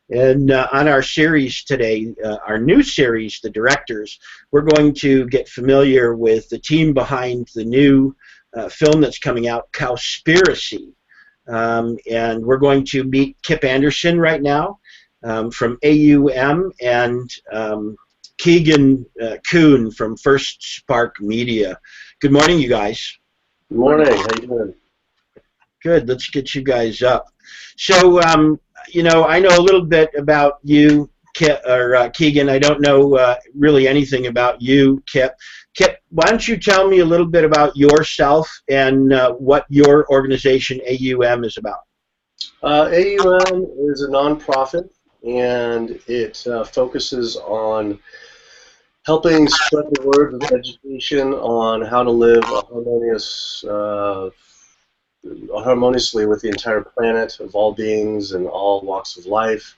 And on our series today, our new series, The Directors, we're going to get familiar with the team behind the new film that's coming out, COWSPIRACY. And we're going to meet Kip Andersen right now from A.U.M. and Keegan Kuhn from First Spark Media. Good morning, you guys. Good morning. How you doing? Good. Let's get you guys up. So, you know, I know a little bit about you, Kip, or Keegan. I don't know really anything about you, Kip. Kip, why don't you tell me a little bit about yourself and what your organization, A.U.M, is about? A.U.M is a nonprofit, and it focuses on helping spread the word of education on how to live harmoniously with the entire planet of all beings and all walks of life,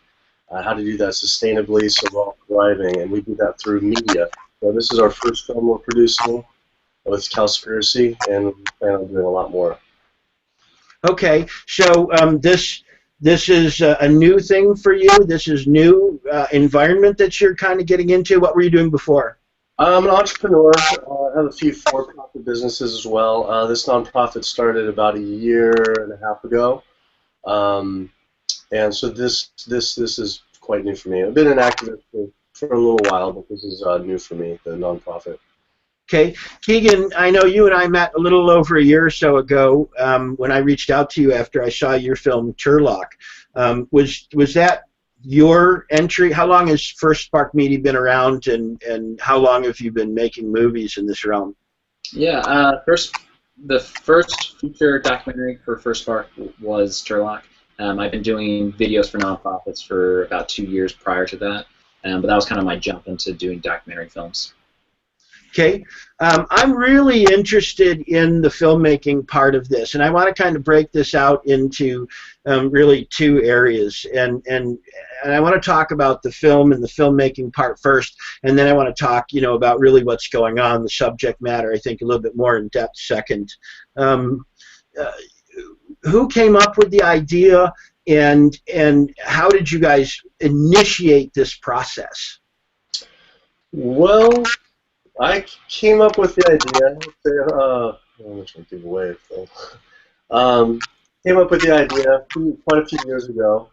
how to do that sustainably so we're all thriving, and we do that through media. So this is our first film we're producing with COWSPIRACY, and we plan on doing a lot more. Okay, so this is a new thing for you? This is new environment that you're kind of getting into? What were you doing before? I'm an entrepreneur. I have a few for-profit businesses as well. This nonprofit started about 1.5 years ago, and so this is quite new for me. I've been an activist for a little while, but this is new for me, the nonprofit. Okay, Keegan, I know you and I met a little over 1 year or so ago when I reached out to you after I saw your film Turlock. Was that your entry? How long has First Spark Media been around, and how long have you been making movies in this realm? Yeah, the first feature documentary for First Spark was Turlock. I've been doing videos for nonprofits for about 2 years prior to that, but that was kind of my jump into doing documentary films. Okay, I'm really interested in the filmmaking part of this, and I want to kind of break this out into really 2 areas, and I want to talk about the film and the filmmaking part first, and then I want to talk, you know, about really what's going on, the subject matter, I think a little bit more in depth second. Who came up with the idea, and how did you guys initiate this process? Well, I came up with the idea. I'm not trying to give away. Came up with the idea quite a few years ago,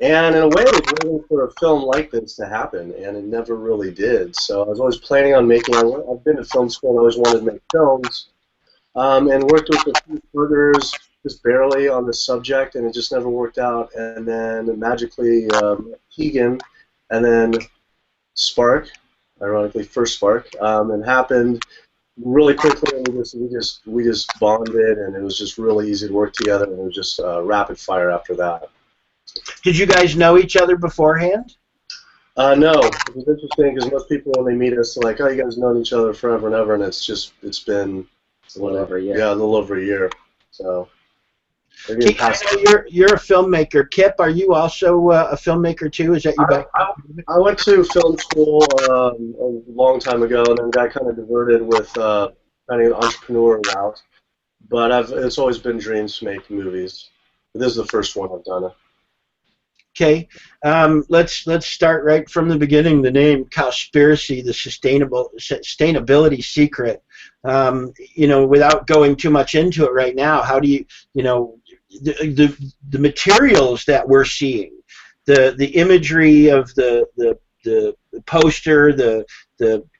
and in a way, I was waiting for a film like this to happen, and it never really did. So I was always planning on making. I've been to film school and always wanted to make films, and worked with a few recruiters just barely on the subject, and it just never worked out. And then magically, Keegan, and then Spark. Ironically, First Spark, and happened really quickly, and we just bonded, and it was just really easy to work together, and it was just rapid fire after that. Did you guys know each other beforehand? No, it was interesting because most people when they meet us, they're like, "Oh, you guys known each other forever and ever," and it's been a little over a year. Yeah, a little over a year. So. Keep, I know you're a filmmaker. Kip, are you also a filmmaker too? Is that your background? I went to film school a long time ago, and then got kind of diverted with kind of an entrepreneur route. But it's always been dreams to make movies. But this is the first one I've done. Okay, let's start right from the beginning. The name COWSPIRACY, the sustainability secret. You know, without going too much into it right now, how do you know, the materials that we're seeing, the imagery of the poster, the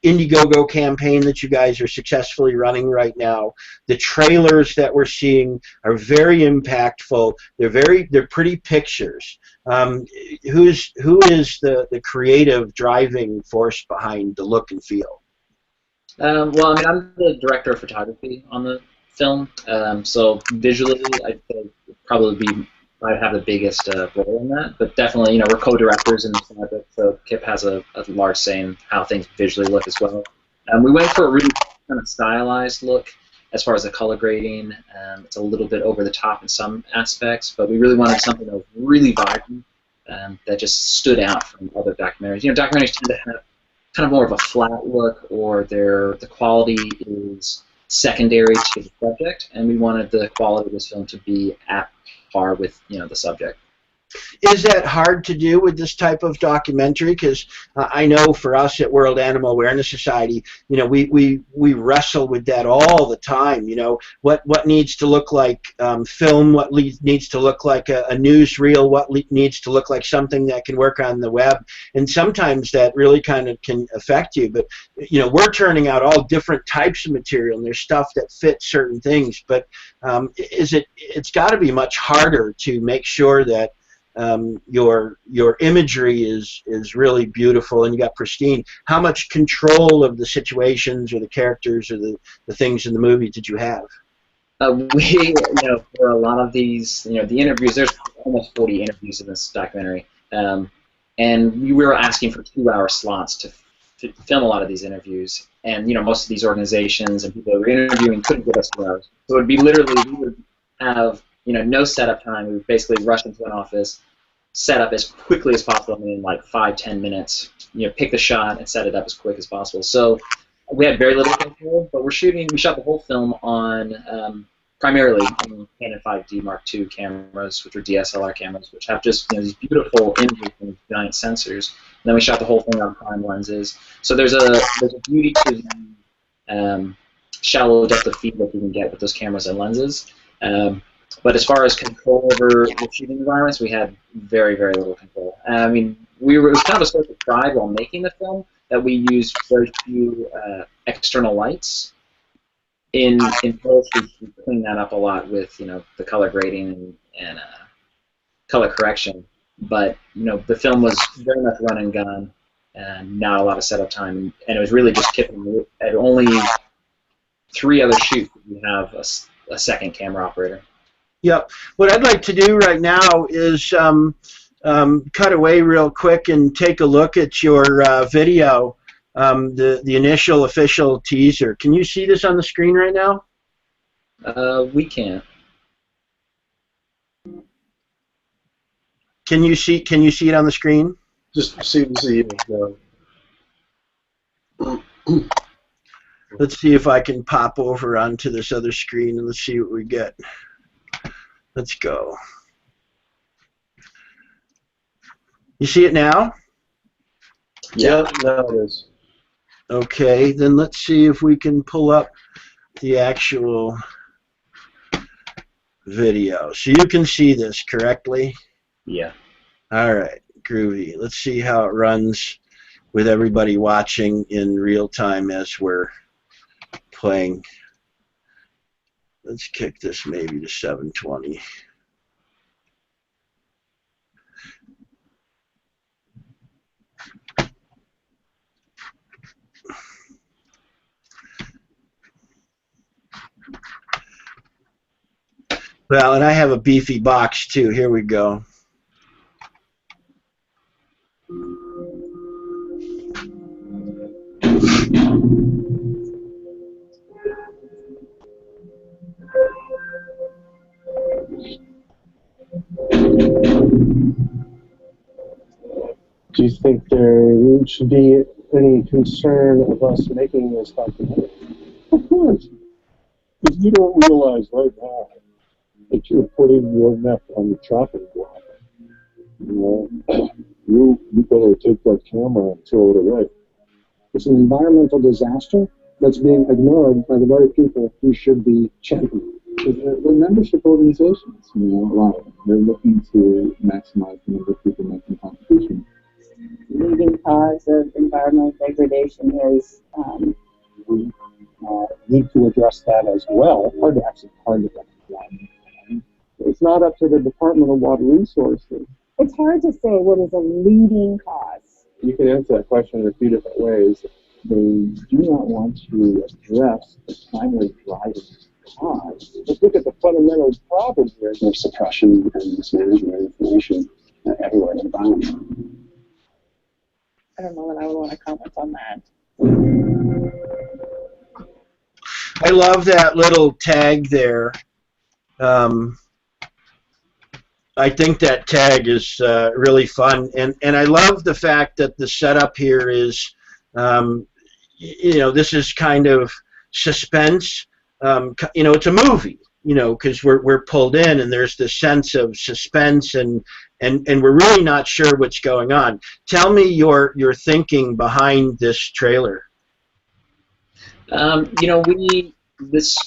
Indiegogo campaign that you guys are successfully running right now, the trailers that we're seeing are very impactful. They're pretty pictures. Who is the creative driving force behind the look and feel? Well, I mean, I'm the director of photography on the film, so visually, I'd have the biggest role in that. But definitely, you know, we're co-directors in the project, so Kip has a large say in how things visually look as well. We went for a really kind of stylized look as far as the color grading. It's a little bit over the top in some aspects, but we really wanted something that was really vibrant, that just stood out from other documentaries. You know, documentaries tend to have kind of more of a flat look, or the quality is secondary to the subject, and we wanted the quality of this film to be at par with, you know, the subject. Is that hard to do with this type of documentary? Because I know for us at World Animal Awareness Society, you know, we wrestle with that all the time. You know, what needs to look like film, what needs to look like a newsreel, what needs to look like something that can work on the web, and sometimes that really kind of can affect you. But you know, we're turning out all different types of material, and there's stuff that fits certain things. But it's got to be much harder to make sure that your imagery is really beautiful and you got pristine. How much control of the situations or the characters or the things in the movie did you have? You know, for a lot of these, you know, the interviews, there's almost 40 interviews in this documentary, and we were asking for 2-hour slots to film a lot of these interviews, and you know, most of these organizations and people that were interviewing couldn't give us 2 hours. So it would be literally, we would have, you know, no setup time. We would basically rush into an office, set up as quickly as possible, I mean, like 5-10 minutes, you know, pick the shot and set it up as quick as possible. So we had very little control, but we shot the whole film on primarily on Canon 5D Mark II cameras, which are DSLR cameras, which have just, you know, these beautiful images and giant sensors. And then we shot the whole thing on prime lenses. So there's a beauty to the shallow depth of field that you can get with those cameras and lenses. But as far as control over the shooting environments, we had very, very little control. I mean, it was kind of a source of pride while making the film that we used very few external lights. In post, we cleaned that up a lot with, you know, the color grading and color correction. But you know, the film was very much run and gun, and not a lot of setup time. And it was really just Kip and at only 3 other shoots we have a second camera operator. Yep. What I'd like to do right now is cut away real quick and take a look at your video, the initial official teaser. Can you see this on the screen right now? We can't. Can you see it on the screen? Just see you. Let's see if I can pop over onto this other screen and let's see what we get. Let's go. You see it now? Yeah, now it is. Okay, then let's see if we can pull up the actual video. So you can see this correctly? Yeah. All right, groovy. Let's see how it runs with everybody watching in real time as we're playing. Let's kick this maybe to 720. Well, and I have a beefy box too. Here we go. Do you think there should be any concern of us making this documentary? Of course. Because you don't realize right now that you're putting your neck on the chopping block. You know, you better take that camera and throw it away. It's an environmental disaster that's being ignored by the very people who should be championing. The membership organizations, you know, a lot of them, they're looking to maximize the number of people making contributions. Leading cause of environmental degradation is we need to address that as well. Actually, part of that. It's not up to the Department of Water Resources. it's hard to say what is a leading cause. You can answer that question in a few different ways. They do not want to address the primary driving cause. Let's look at the fundamental problem here. There's suppression and mismanagement of information everywhere in the environment. I don't know that I would want to comment on that. I love that little tag there. I think that tag is really fun, and I love the fact that the setup here is, you know, this is kind of suspense. You know, it's a movie, you know, because we're pulled in, and there's this sense of suspense and and we're really not sure what's going on. Tell me your thinking behind this trailer. You know, this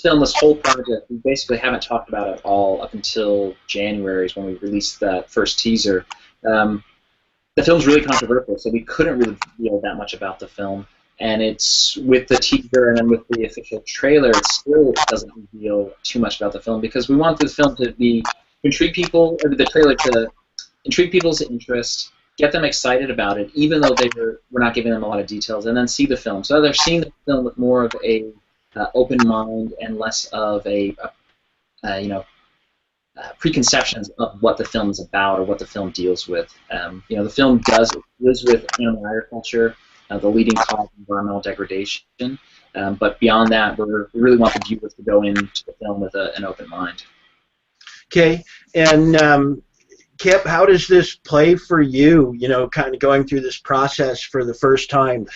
film, this whole project, we basically haven't talked about it all up until January is when we released that first teaser. The film's really controversial, so we couldn't really reveal that much about the film. And it's with the teaser and then with the official trailer, it still doesn't reveal too much about the film because we want the film to intrigue people, or the trailer to intrigue people's interest, get them excited about it, even though we're not giving them a lot of details, and then see the film. So they're seeing the film with more of a open mind and less of a preconceptions of what the film is about or what the film deals with. You know, the film deals with animal agriculture, the leading cause of environmental degradation, but beyond that, we really want the viewers to go into the film with an open mind. Okay, and Kip, how does this play for you? You know, kind of going through this process for the first time.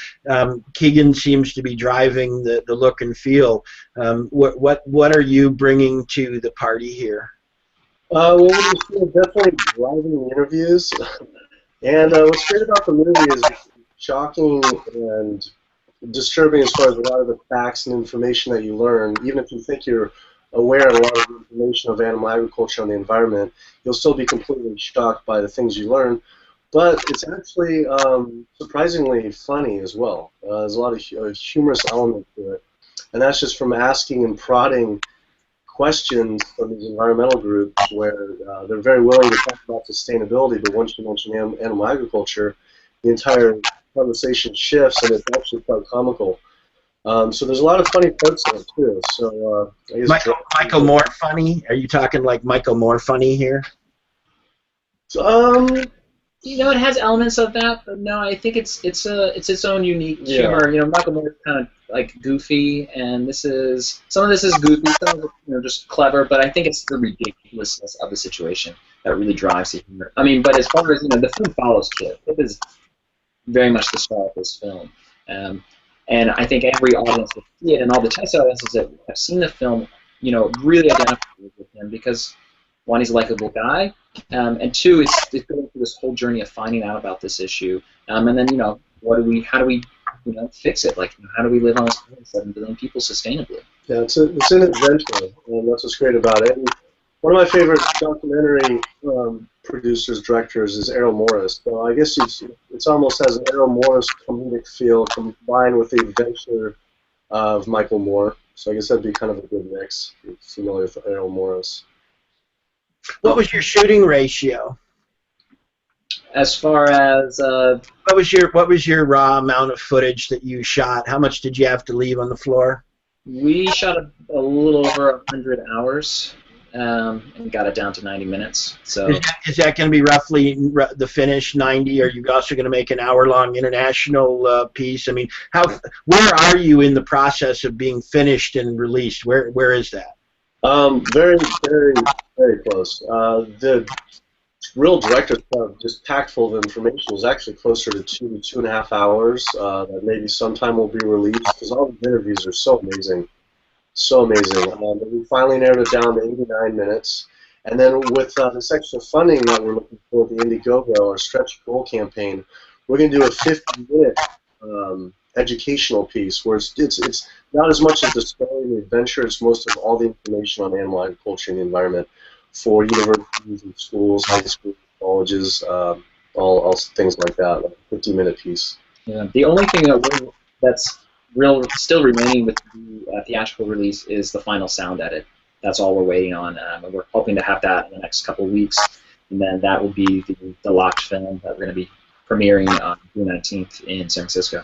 Keegan seems to be driving the look and feel. What are you bringing to the party here? Well, we're definitely driving the interviews, and what's great about the movie is it's shocking and disturbing as far as a lot of the facts and information that you learn. Even if you think you're aware of a lot of the information of animal agriculture and the environment, you'll still be completely shocked by the things you learn. But it's actually surprisingly funny as well. There's a lot of humorous element to it, and that's just from asking and prodding questions from these environmental groups where they're very willing to talk about sustainability, but once you mention animal agriculture, the entire conversation shifts, and it's actually quite comical. So there's a lot of funny parts in it too. So I guess Michael Moore funny? Are you talking like Michael Moore funny here? You know, it has elements of that, but no, I think it's its own unique humor. You know, Michael Moore is kind of like goofy, and some of this is goofy, some of it, just clever. But I think it's the ridiculousness of the situation that really drives the humor. I mean, but as far as the film follows Kip. Kip is very much the star of this film, and I think every audience that see it, and all the test audiences that have seen the film, really identify with him because one, he's a likable guy, and two, it's going through this whole journey of finding out about this issue, and then how do we fix it? Like, how do we live on this planet, 7 billion people, sustainably? Yeah, it's an adventure, and that's what's great about it. And one of my favorite documentary producers, directors is Errol Morris. So I guess it's almost has an Errol Morris comedic feel combined with the adventure of Michael Moore. So I guess that'd be kind of a good mix. If you're familiar with Errol Morris. What was your shooting ratio? As far as what was your raw amount of footage that you shot? How much did you have to leave on the floor? We shot a little over 100 hours and got it down to 90 minutes. So is that going to be roughly the finish 90? Are you also going to make an hour-long international piece? I mean, where are you in the process of being finished and released? Where is that? Very, very, very close. The real director's cut, just packed full of information, was actually closer to 2.5 hours. That maybe sometime will be released because all the interviews are so amazing, so amazing. We finally narrowed it down to 89 minutes, and then with this extra funding that we're looking for, the Indiegogo, our stretch goal campaign, we're going to do a 50-minute educational piece where it's not as much as the story and the adventure, it's most of all the information on animal agriculture and the environment for universities and schools, high schools, colleges, all things like that, like a 50-minute piece. Yeah, the only thing that's still remaining with the theatrical release is the final sound edit. That's all we're waiting on, and we're hoping to have that in the next couple of weeks, and then that will be the locked film that we're going to be premiering on June 19th in San Francisco.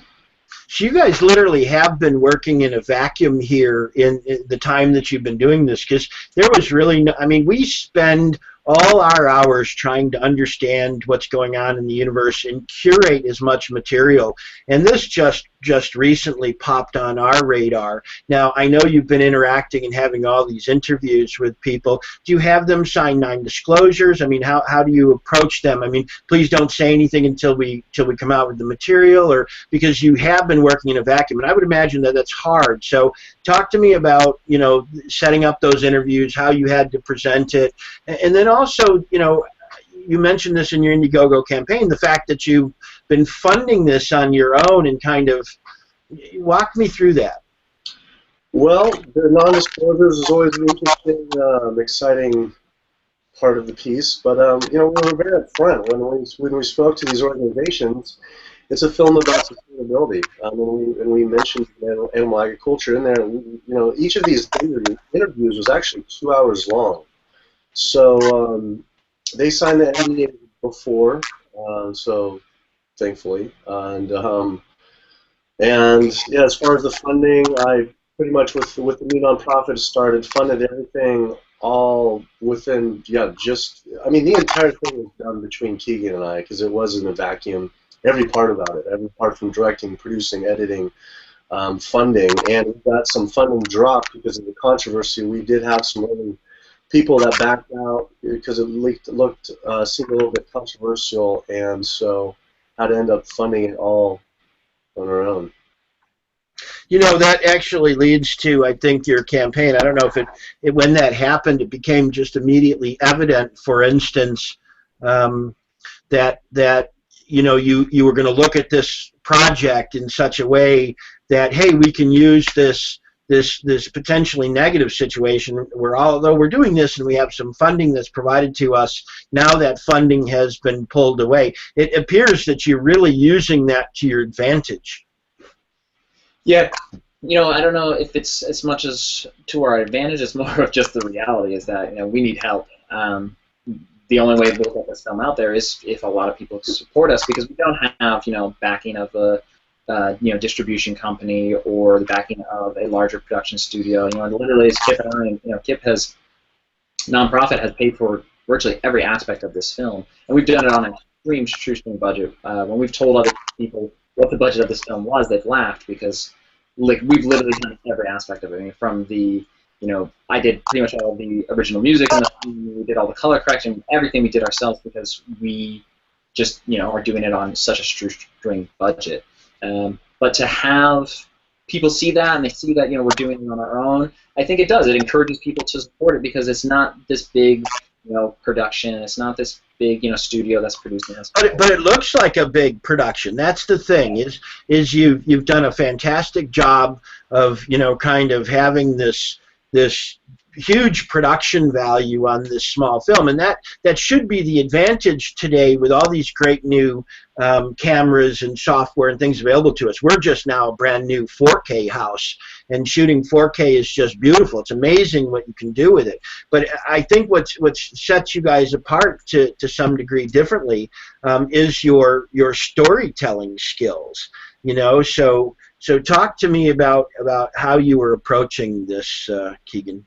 So you guys literally have been working in a vacuum here in the time that you've been doing this, because there was really no, I mean, we spend all our hours trying to understand what's going on in the universe and curate as much material, and this just recently popped on our radar. Now, I know you've been interacting and having all these interviews with people. Do you have them sign non-disclosures? I mean, how do you approach them? I mean, please don't say anything until we come out with the material, or because you have been working in a vacuum, and I would imagine that that's hard. So talk to me about, setting up those interviews, how you had to present it, and then also, you mentioned this in your Indiegogo campaign, the fact that you've been funding this on your own and kind of walk me through that. Well, the non-disclosures is always an interesting, exciting part of the piece, but you know, we were very upfront when we spoke to these organizations. It's a film about sustainability, and we mentioned animal agriculture in there. And you know, each of these interviews was actually 2 hours long, so they signed the NDA before, so thankfully, and yeah, as far as the funding, I pretty much with the new nonprofit started funded everything all within just I mean the entire thing was done between Keegan and I because it wasn't a vacuum. Every part about it, every part from directing, producing, editing, funding, and we got some funding dropped because of the controversy. We did have some early people that backed out because it seemed a little bit controversial, and so had to end up funding it all on our own. You know, that actually leads to, I think, your campaign. I don't know if when that happened, it became just immediately evident, for instance, that you know, you were going to look at this project in such a way that, hey, we can use this potentially negative situation where, although we're doing this and we have some funding that's provided to us, now that funding has been pulled away. It appears that you're really using that to your advantage. Yeah, you know, I don't know if it's as much as to our advantage. It's more of just the reality is that, you know, we need help. The only way we'll get this film out there is if a lot of people support us, because we don't have, you know, backing of a you know, distribution company or the backing of a larger production studio. You know, literally, as Kip and I, you know, Kip has nonprofit has paid for virtually every aspect of this film, and we've done it on an extreme shoestring budget. When we've told other people what the budget of this film was, they've laughed because, like, we've literally done every aspect of it. I mean, from the, you know, I did pretty much all the original music in the film, we did all the color correction, everything we did ourselves because we just, you know, are doing it on such a shoestring budget. But to have people see that and they see that, you know, we're doing it on our own, I think it does. It encourages people to support it because it's not this big, you know, production. It's not this big, you know, studio that's producing this. But it looks like a big production. That's the thing, is you've done a fantastic job of, you know, kind of having this huge production value on this small film, and that should be the advantage today with all these great new cameras and software and things available to us. We're just now a brand new 4K house, and shooting 4K is just beautiful. It's amazing what you can do with it. But I think what sets you guys apart to some degree differently is your storytelling skills. You know, so talk to me about how you were approaching this, Keegan.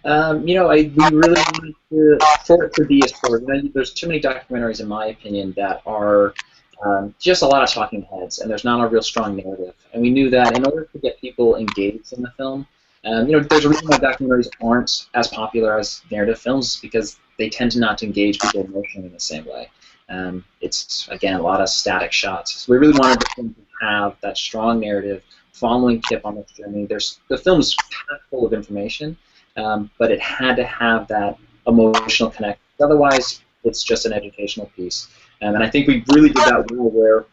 You know, we really wanted for it to be a story. You know, there's too many documentaries, in my opinion, that are just a lot of talking heads, and there's not a real strong narrative. And we knew that in order to get people engaged in the film, you know, there's a reason why documentaries aren't as popular as narrative films, because they tend to not engage people emotionally in the same way. It's, again, a lot of static shots. So we really wanted the film to have that strong narrative following Kip on this journey. The film's packed full of information, but it had to have that emotional connection. Otherwise, it's just an educational piece. And I think we really did that well where,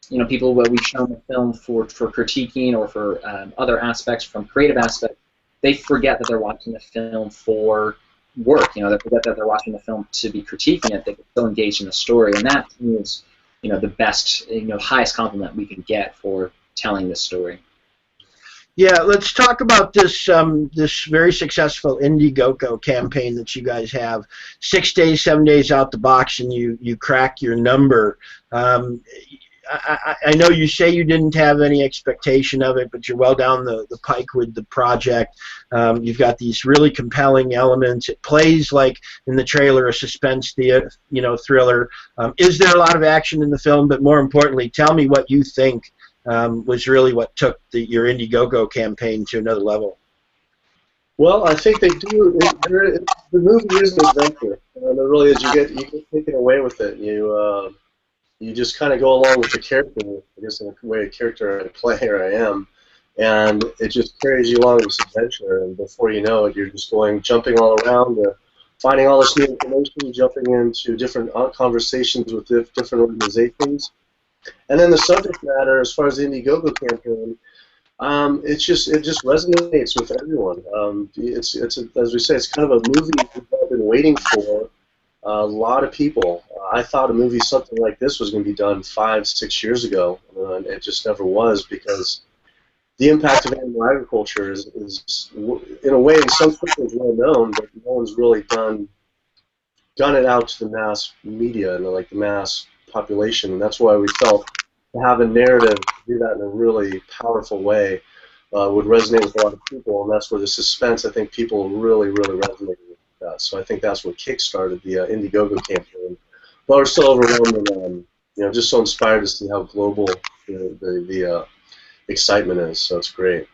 you know, people, where we've shown the film for critiquing or for other aspects, from creative aspects, they forget that they're watching the film for work. You know, they forget that they're watching the film to be critiquing it. They get so engaged in the story, and that is, you know, the best, you know, highest compliment we can get for telling this story. Yeah, let's talk about this this very successful Indiegogo campaign that you guys have. 6 days, 7 days out the box, and you crack your number. I know you say you didn't have any expectation of it, but you're well down the pike with the project. You've got these really compelling elements. It plays like in the trailer a suspense thriller. Is there a lot of action in the film? But more importantly, tell me what you think was really what took your Indiegogo campaign to another level. Well, I think they do. The movie is an adventure, and it really is. You get taken away with it. You just kind of go along with the character. I guess in a way, a character I play or I am, and it just carries you along this adventure. And before you know it, you're just jumping all around finding all this new information, jumping into different conversations with different organizations. And then the subject matter, as far as the Indiegogo campaign, it just resonates with everyone. As we say, it's kind of a movie we've all been waiting for. A lot of people. I thought a movie something like this was going to be done 5, 6 years ago, and it just never was, because the impact of animal agriculture is in a way, in some circles, well known, but no one's really done it out to the mass media and like the mass population, and that's why we felt to have a narrative, to do that in a really powerful way, would resonate with a lot of people, and that's where the suspense, I think people really resonate with that. So I think that's what kickstarted the Indiegogo campaign. But we're still overwhelmed and just so inspired to see how global the excitement is. So it's great.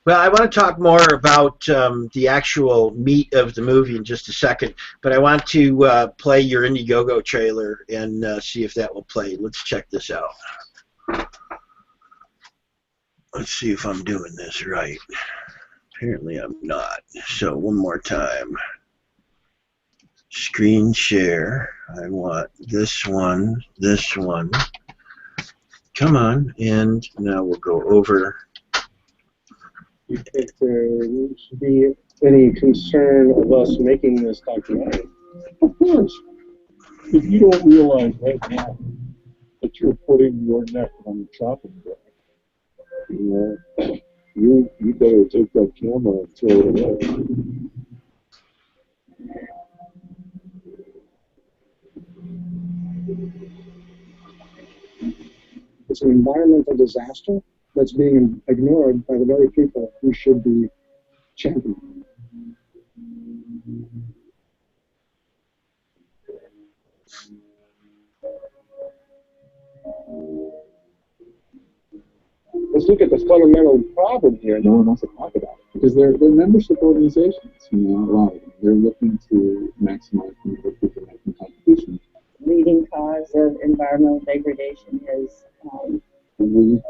Well, I want to talk more about the actual meat of the movie in just a second, but I want to play your Indiegogo trailer and see if that will play. Let's check this out. Let's see if I'm doing this right. Apparently I'm not. So one more time. Screen share. I want this one, this one. Come on, and now we'll go over. You think there should be any concern of us making this documentary? Of course. If you don't realize right now that you're putting your neck on the chopping block, you better take that camera and throw it away. It's an environmental disaster that's being ignored by the very people who should be championing. Let's look at the fundamental problem here. No one wants to talk about it because they're membership organizations. A lot of them. They're looking to maximize the number of people making contributions. Leading cause of environmental degradation is. We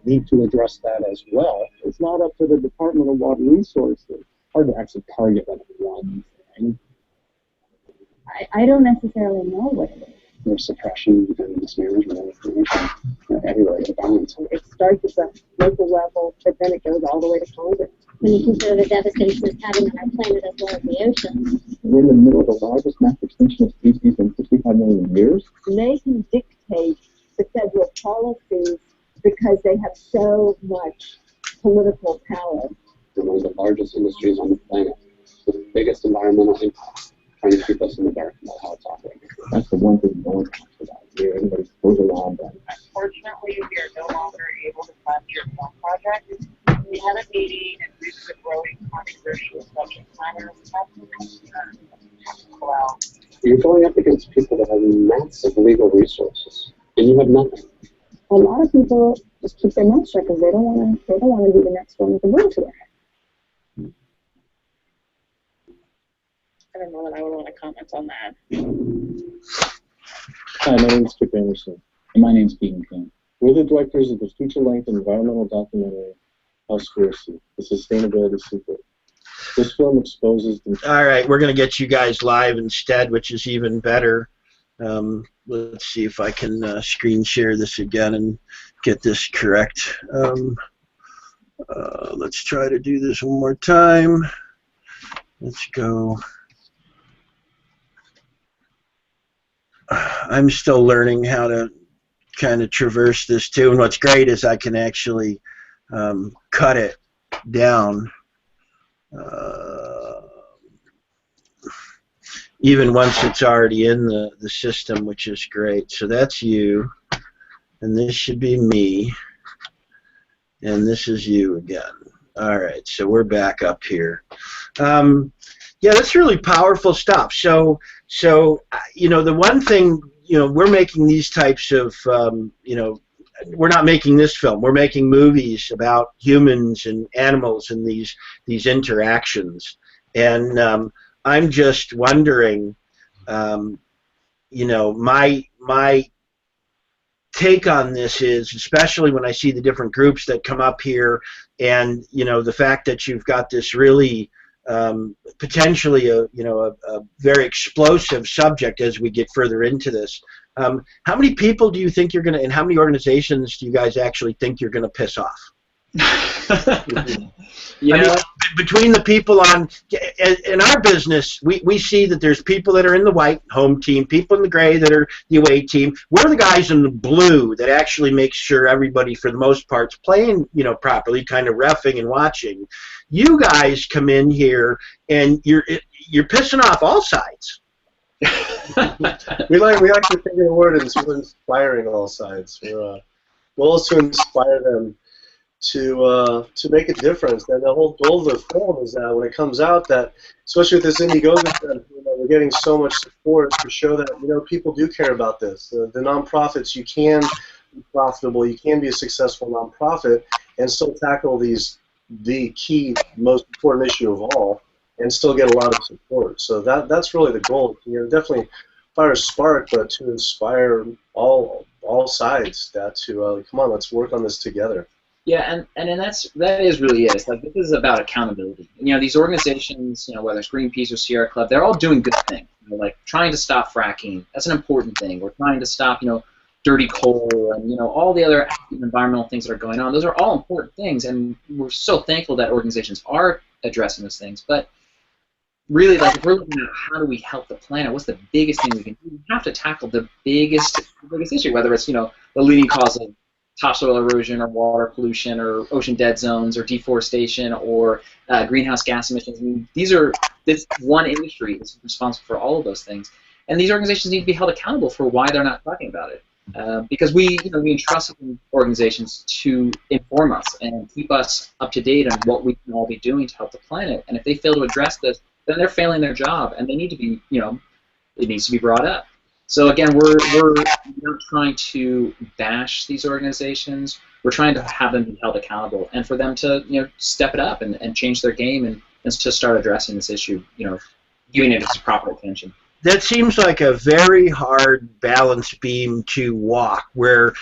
need to address that as well. It's not up to the Department of Water Resources. Hard to actually target like one thing. I don't necessarily know what it is. There's suppression and mismanagement of information everywhere in the balance. It starts at the local level, but then it goes all the way to Congress. When you consider the devastation it's having on our planet as well as the oceans. We're in the middle of the largest mass extinction of species in 65 million years. They can dictate the federal policies because they have so much political power. They're one of the largest industries on the planet, with the biggest environmental impact, trying to keep us in the dark about how it's operating. That's the one thing no one talks about here. Everybody goes along that. Unfortunately, we are no longer able to fund your film project. We had a meeting, and due to the growing controversial subject matter, well, you're going up against people that have massive legal resources, and you have nothing. A lot of people just keep their mouth shut because they don't want to be the next one with the bull to their head. I don't know that I would want to comment on that. Hi, my name is Kip Andersen. And my name's Keegan. We're the directors of the feature-length environmental documentary, COWSPIRACY, The Sustainability Secret. This film exposes the... All right, we're going to get you guys live instead, which is even better. Let's see if I can screen share this again and get this correct. Let's try to do this one more time. Let's go. I'm still learning how to kind of traverse this too, and what's great is I can actually cut it down even once it's already in the system, which is great. So that's you, and this should be me, and this is you again. All right, so we're back up here. Yeah, that's really powerful stuff. So the one thing, we're making these types of, we're not making this film. We're making movies about humans and animals and these interactions. And I'm just wondering, my take on this is, especially when I see the different groups that come up here, and the fact that you've got this really potentially a very explosive subject as we get further into this. How many people do you think you're going to, and how many organizations do you guys actually think you're going to piss off? Yeah. I mean, between the people in our business, we see that there's people that are in the white home team, people in the gray that are the away team. We're the guys in the blue that actually make sure everybody, for the most part, is playing, properly, kind of reffing and watching. You guys come in here and you're pissing off all sides. we actually think of the word inspiring all sides. Our goal is to inspire them to make a difference. And the whole goal of the film is that when it comes out, that especially with this Indiegogo, we're getting so much support to show that people do care about this. The nonprofits, you can be profitable, you can be a successful nonprofit, and still tackle the key, most important issue of all, and still get a lot of support. So that's really the goal. Definitely fire a spark, but to inspire all sides to come on, let's work on this together. Yeah, and that is really it. It's like, this is about accountability. These organizations, whether it's Greenpeace or Sierra Club, they're all doing good things. Like trying to stop fracking. That's an important thing. We're trying to stop, dirty coal and all the other environmental things that are going on. Those are all important things, and we're so thankful that organizations are addressing those things. But really, like, if we're looking at how do we help the planet, what's the biggest thing we can do? We have to tackle the biggest issue, whether it's the leading cause of topsoil erosion or water pollution or ocean dead zones or deforestation or greenhouse gas emissions. I mean, this one industry is responsible for all of those things, and these organizations need to be held accountable for why they're not talking about it. Because we entrust organizations to inform us and keep us up to date on what we can all be doing to help the planet. And if they fail to address this, then they're failing their job, and they need to be, it needs to be brought up. So again, we're not trying to bash these organizations. We're trying to have them be held accountable, and for them to step it up and change their game and to start addressing this issue, giving it its proper attention. That seems like a very hard balance beam to walk, where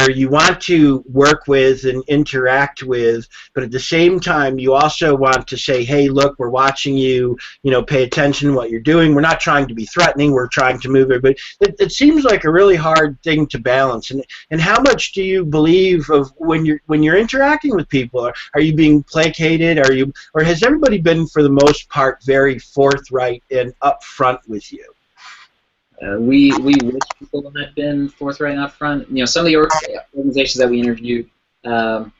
you want to work with and interact with, but at the same time you also want to say, hey, look, we're watching you, pay attention to what you're doing. We're not trying to be threatening, we're trying to move it. But it seems like a really hard thing to balance. And how much do you believe of when you're interacting with people? Are you being placated? Or has everybody been, for the most part, very forthright and upfront with you? We wish people had been forthright and upfront. Some of the organizations that we interviewed, will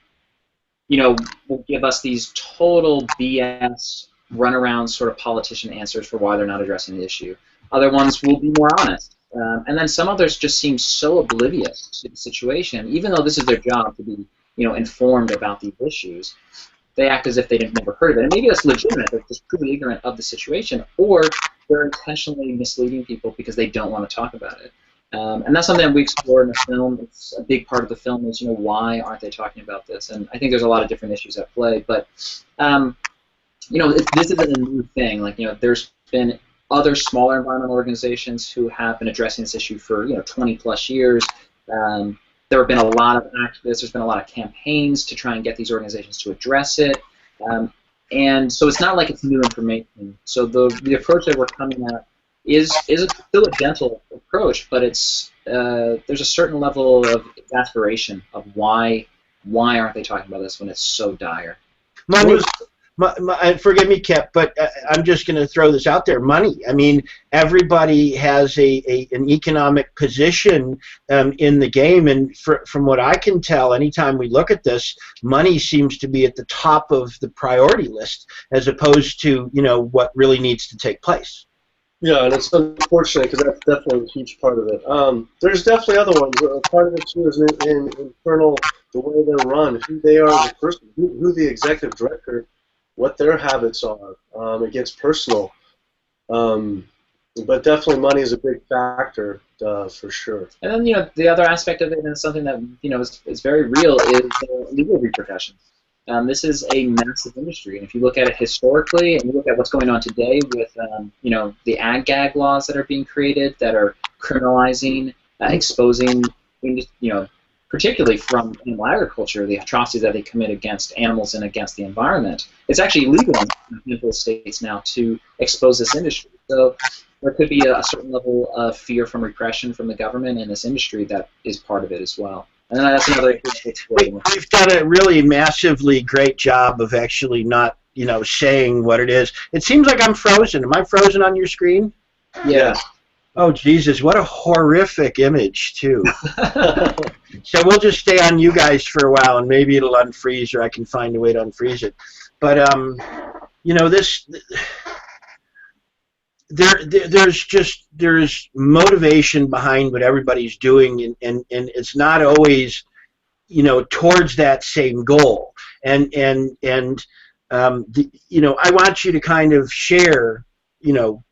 give us these total BS runaround sort of politician answers for why they're not addressing the issue. Other ones will be more honest, and then some others just seem so oblivious to the situation, even though this is their job to be, informed about these issues. They act as if they never heard of it. And maybe that's legitimate. They're just truly ignorant of the situation, or they're intentionally misleading people because they don't want to talk about it. And that's something that we explore in the film. It's a big part of the film is, why aren't they talking about this? And I think there's a lot of different issues at play. But, this isn't a new thing. Like, there's been other smaller environmental organizations who have been addressing this issue for, 20-plus years. There have been a lot of activists. There's been a lot of campaigns to try and get these organizations to address it. And so it's not like it's new information. So the approach that we're coming at is still a gentle approach, but it's there's a certain level of exasperation of why aren't they talking about this when it's so dire. Forgive me, Kip, but I'm just going to throw this out there. Money. I mean, everybody has an economic position in the game, and from what I can tell, anytime we look at this, money seems to be at the top of the priority list, as opposed to what really needs to take place. Yeah, and it's unfortunate because that's definitely a huge part of it. There's definitely other ones. Part of it too is in internal, the way they're run, who they are as a person, who the executive director, what their habits are. It gets personal. But definitely money is a big factor for sure. And then, the other aspect of it, and something that, is very real, is legal repercussions. This is a massive industry, and if you look at it historically, and you look at what's going on today with, the Ag-gag laws that are being created that are criminalizing, exposing, particularly from animal agriculture, the atrocities that they commit against animals and against the environment. It's actually illegal in a handful of states now to expose this industry. So there could be a certain level of fear from repression from the government and this industry that is part of it as well. And that's another We've done a really massively great job of actually not, saying what it is. It seems like I'm frozen. Am I frozen on your screen? Yeah. Oh, Jesus, what a horrific image, too. So we'll just stay on you guys for a while, and maybe it'll unfreeze, or I can find a way to unfreeze it. But, there's motivation behind what everybody's doing, and it's not always, towards that same goal. And I want you to kind of share,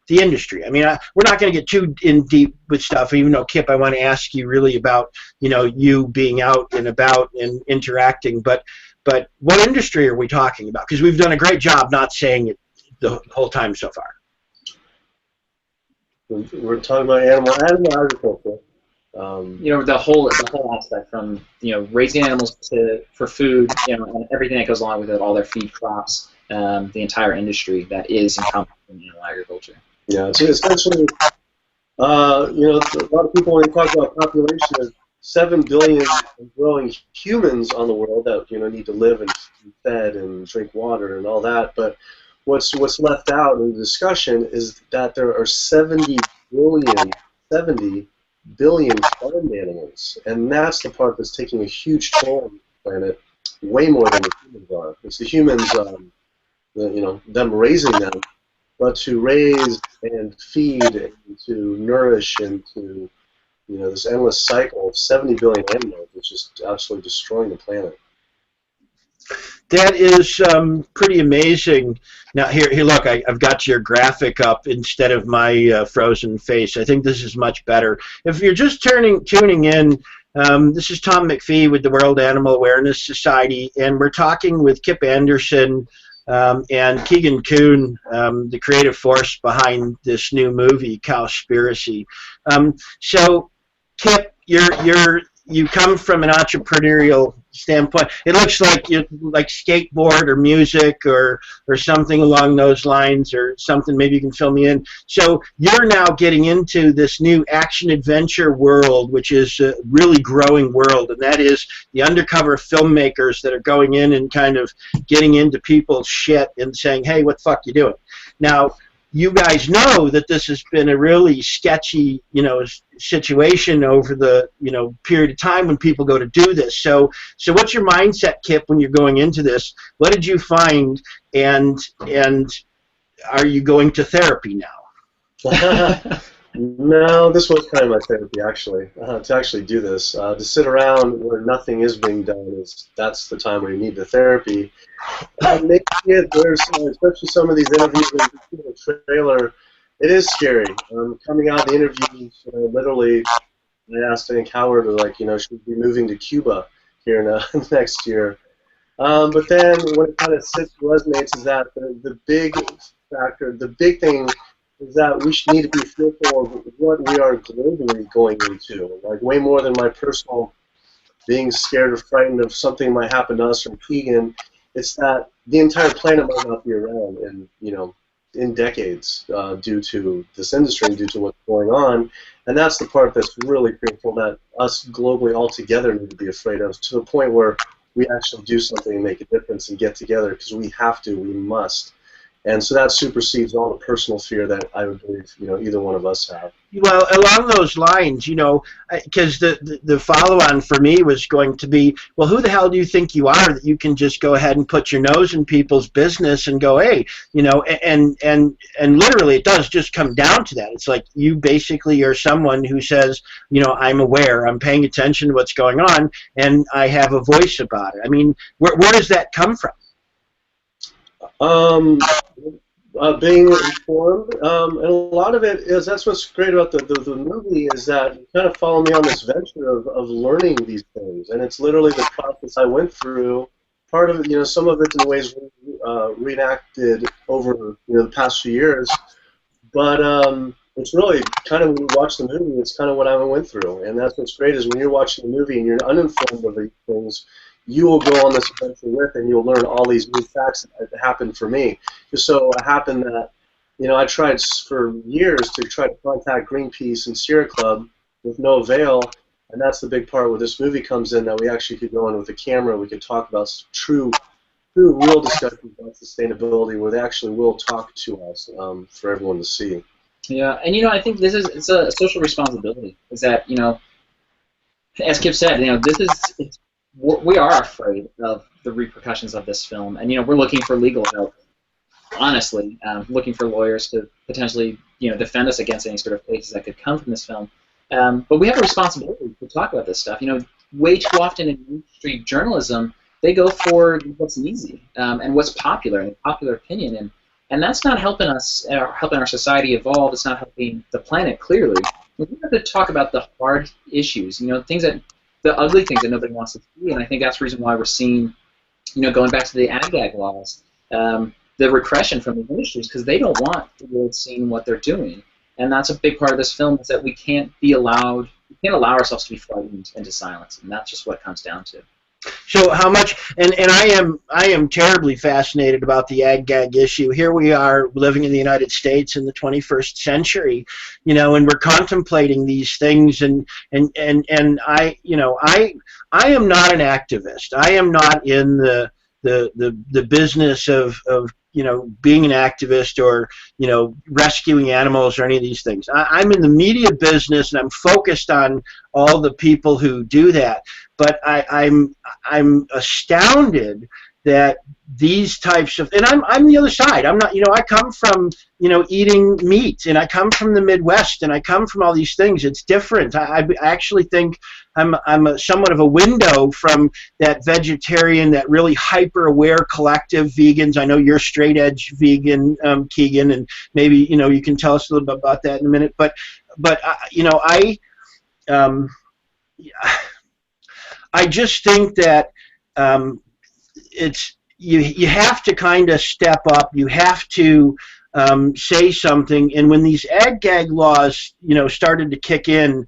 the industry. I mean, we're not going to get too in deep with stuff, even though, Kip, I want to ask you really about, you being out and about and interacting. But what industry are we talking about? Because we've done a great job not saying it the whole time so far. We're talking about animal agriculture. The whole aspect from raising animals for food, and everything that goes along with it, all their feed crops, the entire industry that is encompassed in animal agriculture. Yeah, it's essentially, a lot of people, when they talk about population, there's 7 billion growing humans on the world that need to live and be fed and drink water and all that. But what's left out in the discussion is that there are 70 billion farm animals, and that's the part that's taking a huge toll on the planet, way more than the humans are. It's the humans, them raising them. But to raise and feed and to nourish and to, this endless cycle of 70 billion animals is just absolutely destroying the planet. That is pretty amazing. Now, here, look, I've got your graphic up instead of my frozen face. I think this is much better. If you're just tuning in, this is Tom McPhee with the World Animal Awareness Society, and we're talking with Kip Andersen, and Keegan Kuhn, the creative force behind this new movie, COWSPIRACY. So, Kip, you come from an entrepreneurial standpoint. It looks like you like skateboard or music or something along those lines, or something. Maybe you can fill me in. So you're now getting into this new action adventure world, which is a really growing world, and that is the undercover filmmakers that are going in and kind of getting into people's shit and saying, "Hey, what the fuck you doing?" Now, you guys know that this has been a really sketchy, situation over the, period of time when people go to do this. So what's your mindset, Kip, when you're going into this? What did you find, and are you going to therapy now? No, this was kind of my therapy, actually, to actually do this. To sit around where nothing is being done, that's the time where you need the therapy. Making it, especially some of these interviews in the trailer, it is scary. Coming out of the interviews, literally, I asked Hank Howard, should we be moving to Cuba here in next year? But then what it kind of resonates is that the big factor, the big thing, is that we should need to be fearful of what we are globally going into. Like, way more than my personal being scared or frightened of something might happen to us or Keegan. It's that the entire planet might not be around in decades due to this industry and due to what's going on. And that's the part that's really fearful, that us globally all together need to be afraid of, to the point where we actually do something and make a difference and get together, because we have to, we must. And so that supersedes all the personal fear that I would believe, either one of us have. Well, along those lines, because the follow-on for me was going to be, well, who the hell do you think you are that you can just go ahead and put your nose in people's business and go, hey, and literally it does just come down to that. It's like you basically are someone who says, I'm aware, I'm paying attention to what's going on, and I have a voice about it. I mean, where does that come from? Being informed, and a lot of it is, that's what's great about the movie, is that you kind of follow me on this venture of learning these things, and it's literally the process I went through. Part of it, some of it in ways reenacted over the past few years, but it's really kind of, when you watch the movie, it's kind of what I went through. And that's what's great, is when you're watching the movie and you're uninformed of these things, you will go on this adventure with, and you'll learn all these new facts that happened for me. Just so it happened that, you know, I tried for years to try to contact Greenpeace and Sierra Club with no avail, and that's the big part where this movie comes in, that we actually could go in with a camera, we could talk about true, real discussions about sustainability, where they actually will talk to us for everyone to see. Yeah, and you know, I think it's a social responsibility. Is that, you know, as Kip said, you know, we are afraid of the repercussions of this film, and you know, we're looking for legal help. Honestly, looking for lawyers to potentially, you know, defend us against any sort of cases that could come from this film. But we have a responsibility to talk about this stuff. You know, way too often in mainstream journalism, they go for what's easy and what's popular, and popular opinion, and that's not helping us, helping our society evolve. It's not helping the planet, clearly. We have to talk about the hard issues, you know, the ugly things that nobody wants to see, and I think that's the reason why we're seeing, you know, going back to the Ag-gag laws, the repression from the industries, because they don't want the world seeing what they're doing. And that's a big part of this film, is that we can't allow ourselves to be frightened into silence, and that's just what it comes down to. So how much, and I am terribly fascinated about the ag-gag issue. Here we are living in the United States in the 21st century, you know, and we're contemplating these things, and I, you know, I am not an activist. I am not in the business of you know, being an activist or, you know, rescuing animals or any of these things. I'm in the media business, and I'm focused on all the people who do that. But I'm astounded that these types of, and I'm the other side. I'm not, you know, I come from, you know, eating meat, and I come from the Midwest, and I come from all these things. It's different. I actually think I'm somewhat of a window from that vegetarian, that really hyper-aware collective vegans. I know you're straight-edge vegan, Keegan, and maybe, you know, you can tell us a little bit about that in a minute. But you know, I just think that it's you have to kind of step up. You have to say something. And when these ag-gag laws, you know, started to kick in,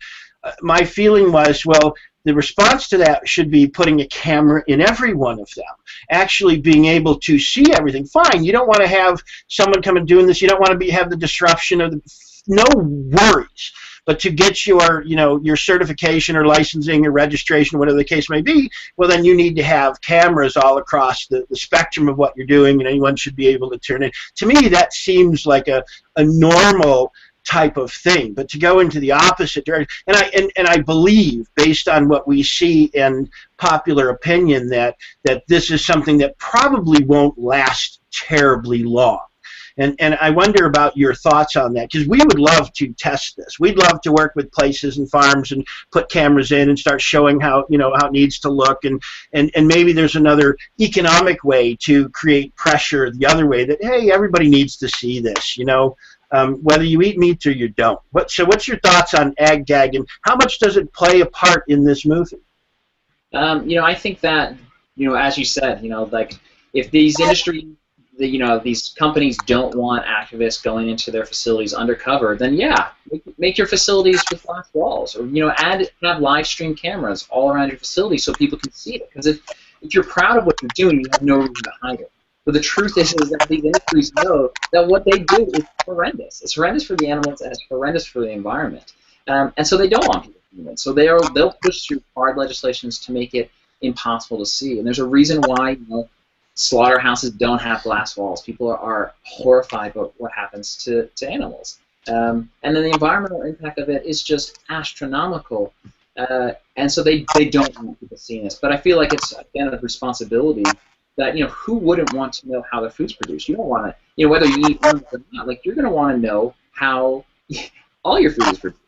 my feeling was, well, the response to that should be putting a camera in every one of them, actually being able to see everything. Fine, you don't want to have someone come and doing this. You don't want to have the disruption of no worries. But to get your, you know, your certification or licensing or registration, whatever the case may be, well, then you need to have cameras all across the spectrum of what you're doing, and anyone should be able to turn in. To me, that seems like a normal type of thing. But to go into the opposite direction, and I believe, based on what we see in popular opinion, that this is something that probably won't last terribly long. And I wonder about your thoughts on that, because we would love to test this. We'd love to work with places and farms and put cameras in and start showing how, you know, how it needs to look, and maybe there's another economic way to create pressure the other way, that, hey, everybody needs to see this, you know, whether you eat meat or you don't. So what's your thoughts on ag-gag, and how much does it play a part in this movie? You know, I think that, you know, as you said, you know, like, if these industries, you know, these companies don't want activists going into their facilities undercover, then yeah, make your facilities with glass walls, or, you know, have live stream cameras all around your facility so people can see it. Because if you're proud of what you're doing, you have no reason to hide it. But the truth is that these industries know that what they do is horrendous. It's horrendous for the animals, and it's horrendous for the environment. And so they don't want people to do it. So they'll push through hard legislations to make it impossible to see. And there's a reason why, you know, slaughterhouses don't have glass walls. People are horrified about what happens to animals. And then the environmental impact of it is just astronomical. And so they don't want people seeing this. But I feel like it's, again, a responsibility that, you know, who wouldn't want to know how their food's produced? You don't want to, you know, whether you eat one or not, like, you're going to want to know how all your food is produced.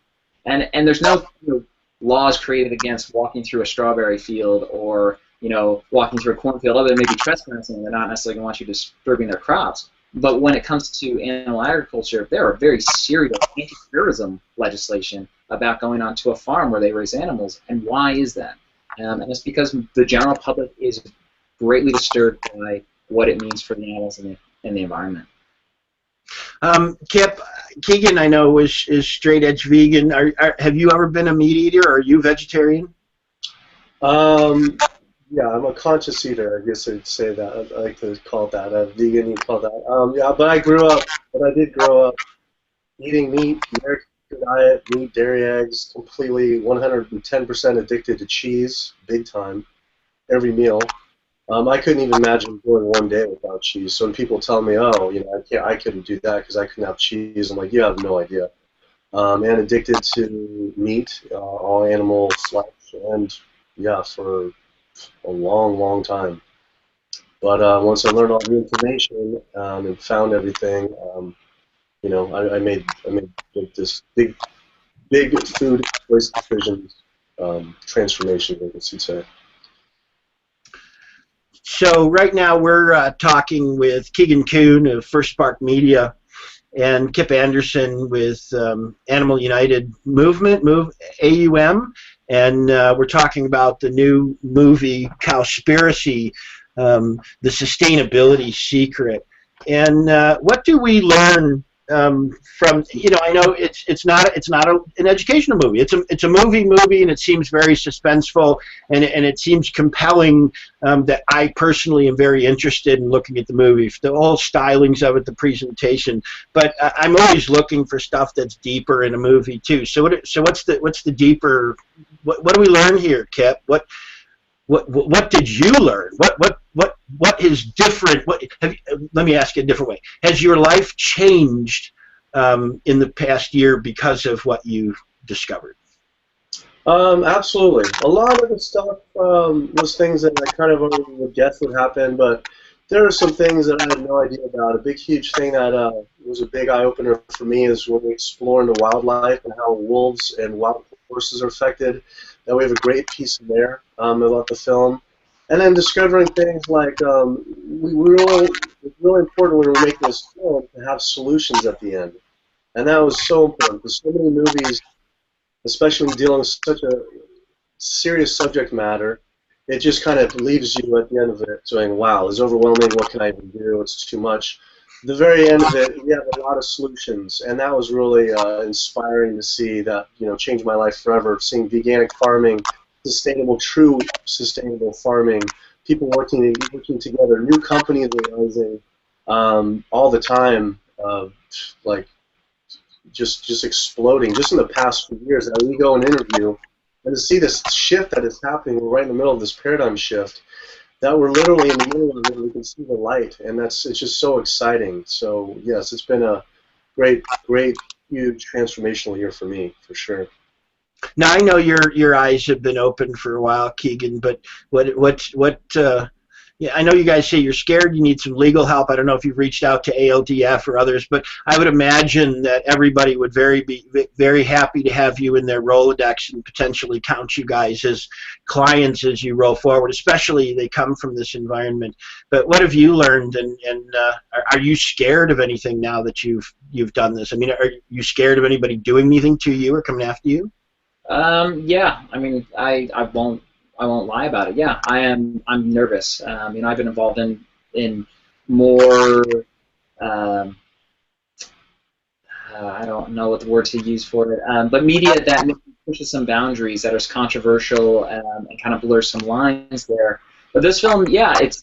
And there's no, you know, laws created against walking through a strawberry field, or, you know, walking through a cornfield, other than maybe trespassing. They're not necessarily going to want you disturbing their crops. But when it comes to animal agriculture, there are very serious anti-terrorism legislation about going onto a farm where they raise animals. And why is that? And it's because the general public is greatly disturbed by what it means for the animals and the environment. Kip, Keegan, I know, is straight edge vegan. Have you ever been a meat eater? Are you vegetarian? Yeah, I'm a conscious eater. I guess I'd say that. I like to call it that. Vegan, you call that. Yeah, but I did grow up eating meat, American diet, meat, dairy, eggs, completely 110% addicted to cheese, big time, every meal. I couldn't even imagine going one day without cheese. So when people tell me, oh, I couldn't do that because I couldn't have cheese, I'm like, you have no idea. And addicted to meat, all animal flesh, and yeah, for a long, long time. But once I learned all the information and found everything, I made this big food choice decisions transformation, I guess you'd say. So right now we're talking with Keegan Kuhn of First Spark Media and Kip Andersen with Animal United Movement, A.U.M, and we're talking about the new movie COWSPIRACY, the sustainability secret. And what do we learn from, I know it's not an educational movie. It's a movie, and it seems very suspenseful, and it seems compelling, that I personally am very interested in looking at the movie, the whole stylings of it, the presentation. But I'm always looking for stuff that's deeper in a movie too. So what's the deeper? What do we learn here, Kip? What did you learn? What is different? Let me ask it a different way. Has your life changed in the past year because of what you discovered? Absolutely. A lot of the stuff was things that I kind of already would guess would happen, but there are some things that I had no idea about. A big, huge thing that was a big eye-opener for me is when we explore into wildlife and how wolves and wild horses are affected. That we have a great piece in there about the film. And then discovering things like it's really important when we're making this film to have solutions at the end. And that was so important because so many movies, especially when dealing with such a serious subject matter, it just kind of leaves you at the end of it saying, wow, it's overwhelming, what can I even do, it's too much. The very end of it, we have a lot of solutions, and that was really inspiring to see. That changed my life forever, seeing veganic farming, true sustainable farming, people working together, new companies arising all the time, like just exploding just in the past few years. That we go and interview, and to see this shift that is happening, we're right in the middle of this paradigm shift, that we're literally in the middle of it, we can see the light, and it's just so exciting. So yes, it's been a great, huge transformational year for me, for sure. Now I know your eyes have been open for a while, Keegan, but yeah, I know you guys say you're scared, you need some legal help. I don't know if you've reached out to ALDF or others, but I would imagine that everybody would be very happy to have you in their Rolodex and potentially count you guys as clients as you roll forward, especially they come from this environment. But what have you learned, and are you scared of anything now that you've done this? I mean, are you scared of anybody doing anything to you or coming after you? Yeah, I mean, I won't lie about it. Yeah, I'm nervous. I've been involved in more. I don't know what the word to use for it, but media that pushes some boundaries, that is controversial, and kind of blurs some lines there. But this film, yeah, it's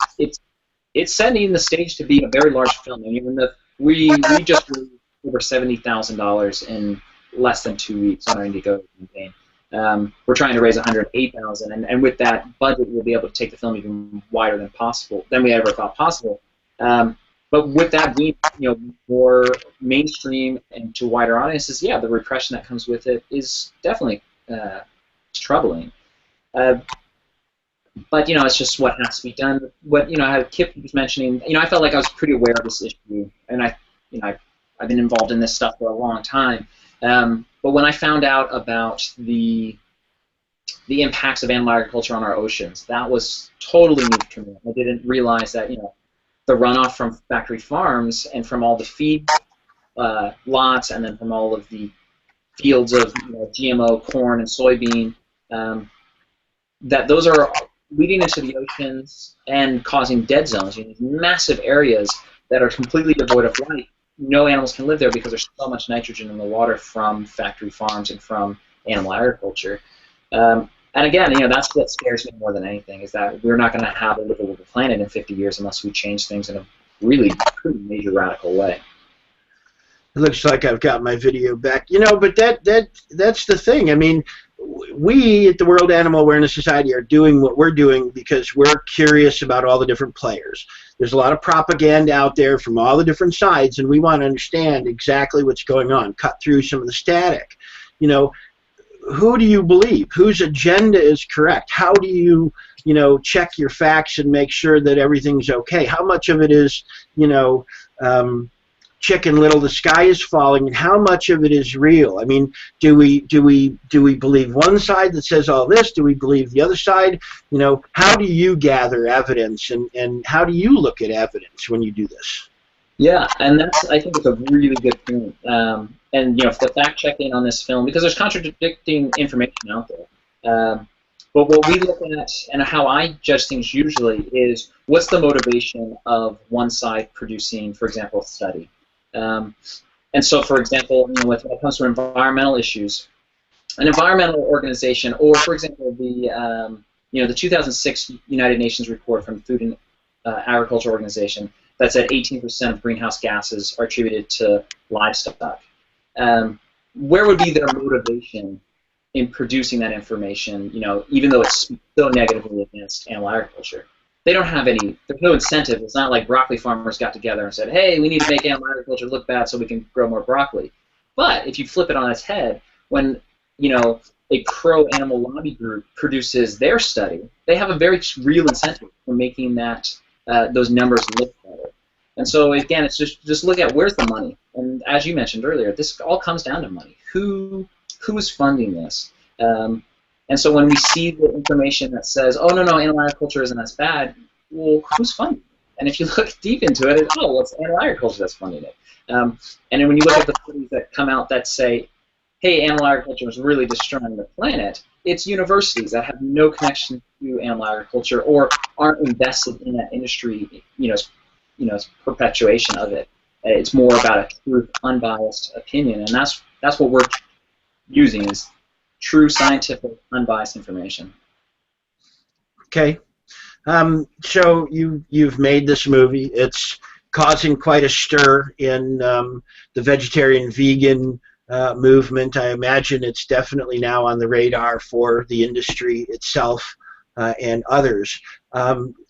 setting the stage to be a very large film. I mean, we just raised over $70,000 in less than 2 weeks on our Indiegogo campaign. We're trying to raise $108,000, and with that budget, we'll be able to take the film even wider than we ever thought possible. But with that being, more mainstream and to wider audiences, yeah, the repression that comes with it is definitely troubling. But it's just what has to be done. How Kip was mentioning, I felt like I was pretty aware of this issue, and I've been involved in this stuff for a long time. But when I found out about the impacts of animal agriculture on our oceans, that was totally new to me. I didn't realize that the runoff from factory farms and from all the feed lots, and then from all of the fields of GMO corn and soybean, that those are leading into the oceans and causing dead zones, massive areas that are completely devoid of life. no animals can live there because there's so much nitrogen in the water from factory farms and from animal agriculture. And again, that's what scares me more than anything, is that we're not going to have a livable planet in 50 years unless we change things in a really pretty major radical way. It looks like I've got my video back. But that's the thing. I mean, we at the World Animal Awareness Society are doing what we're doing because we're curious about all the different players. There's a lot of propaganda out there from all the different sides, and we want to understand exactly what's going on, cut through some of the static. Who do you believe? Whose agenda is correct? How do you, check your facts and make sure that everything's okay? How much of it is, Chicken Little, the sky is falling, and how much of it is real? I mean, do we believe one side that says all this? Do we believe the other side? How do you gather evidence, and how do you look at evidence when you do this? Yeah, and I think it's a really good point. And the fact checking on this film, because there's contradicting information out there. But what we look at, and how I judge things usually, is what's the motivation of one side producing, for example, a study. And so, for example, when it comes to environmental issues, an environmental organization, or for example, the 2006 United Nations report from the Food and Agriculture Organization that said 18% of greenhouse gases are attributed to livestock. Where would be their motivation in producing that information? Even though it's so negatively against animal agriculture. They don't have any, there's no incentive. It's not like broccoli farmers got together and said, hey, we need to make animal agriculture look bad so we can grow more broccoli. But if you flip it on its head, when, a pro-animal lobby group produces their study, they have a very real incentive for making that, those numbers look better. And so, again, it's just look at where's the money. And as you mentioned earlier, this all comes down to money. Who is funding this? And so when we see the information that says, oh, no, animal agriculture isn't as bad, well, who's funding it? And if you look deep into it, it's animal agriculture that's funding it. And then when you look at the studies that come out that say, hey, animal agriculture is really destroying the planet, it's universities that have no connection to animal agriculture or aren't invested in that industry, perpetuation of it. It's more about a true, unbiased opinion, and that's what we're using, is true scientific, unbiased information. Okay. So you've made this movie. It's causing quite a stir in the vegetarian vegan movement. I imagine it's definitely now on the radar for the industry itself and others.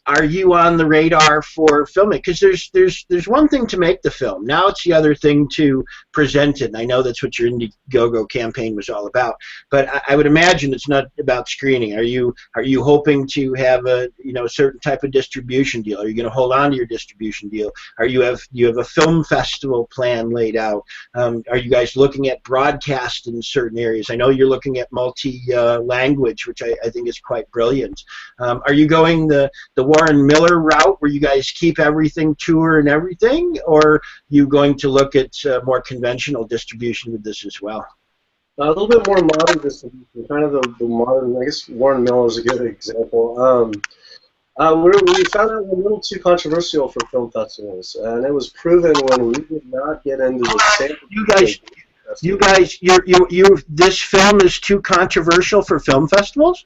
Are you on the radar for filming? Because there's one thing to make the film. Now it's the other thing to present it. And I know that's what your Indiegogo campaign was all about. But I would imagine it's not about screening. Are you hoping to have a certain type of distribution deal? Are you going to hold on to your distribution deal? You have a film festival plan laid out? Are you guys looking at broadcast in certain areas? I know you're looking at multi-language, which I think is quite brilliant. Are you going the Warren Miller route, where you guys keep everything tour and everything, or are you going to look at more conventional distribution with this as well? A little bit more modern distribution, kind of the modern. I guess Warren Miller is a good example. We found out a little too controversial for film festivals, and it was proven when we did not get into the same. You guys, this film is too controversial for film festivals?